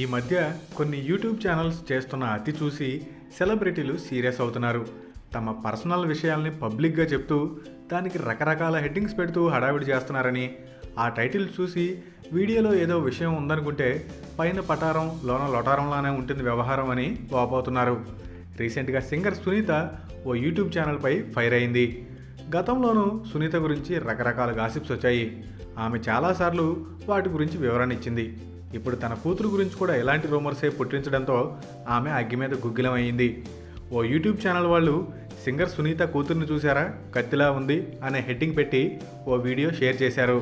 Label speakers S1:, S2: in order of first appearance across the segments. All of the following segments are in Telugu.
S1: ఈ మధ్య కొన్ని యూట్యూబ్ ఛానల్స్ చేస్తున్న అతి చూసి సెలబ్రిటీలు సీరియస్ అవుతున్నారు. తమ పర్సనల్ విషయాల్ని పబ్లిక్గా చెప్తూ దానికి రకరకాల హెడ్డింగ్స్ పెడుతూ హడావిడి చేస్తున్నారని, ఆ టైటిల్ చూసి వీడియోలో ఏదో విషయం ఉందనుకుంటే పైన పటారం లోన లొటారంలానే ఉంటుంది వ్యవహారం అని వాపోతున్నారు. రీసెంట్గా సింగర్ సునీత ఓ యూట్యూబ్ ఛానల్పై ఫైర్ అయింది. గతంలోనూ సునీత గురించి రకరకాల గాసిప్స్ వచ్చాయి. ఆమె చాలాసార్లు వాటి గురించి వివరణ ఇచ్చింది. ఇప్పుడు తన కూతురు గురించి కూడా ఎలాంటి రూమర్సే పుట్టించడంతో ఆమె అగ్గి మీద గుగ్గిలం అయ్యింది. ఓ యూట్యూబ్ ఛానల్ వాళ్ళు సింగర్ సునీత కూతుర్ని చూశారా, కత్తిలా ఉంది అనే హెడ్డింగ్ పెట్టి ఓ వీడియో షేర్ చేశారు.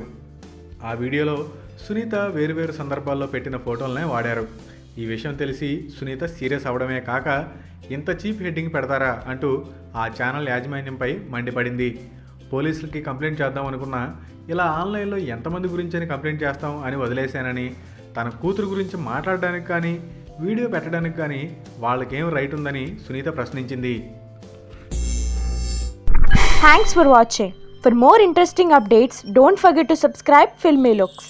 S1: ఆ వీడియోలో సునీత వేరువేరు సందర్భాల్లో పెట్టిన ఫోటోలనే వాడారు. ఈ విషయం తెలిసి సునీత సీరియస్ అవడమే కాక ఇంత చీప్ హెడ్డింగ్ పెడతారా అంటూ ఆ ఛానల్ యాజమాన్యంపై మండిపడింది. పోలీసులకి కంప్లైంట్ చేద్దాం అనుకున్నా ఇలా ఆన్లైన్లో ఎంతమంది గురించని కంప్లైంట్ చేస్తాం అని వదిలేశానని, తన కూతురు గురించి మాట్లాడడానికి కానీ వీడియో పెట్టడానికి కానీ వాళ్ళకేం రైట్ ఉందని సునీత ప్రశ్నించింది.
S2: Thanks for watching. For more interesting updates, don't forget to subscribe Filmy Looks.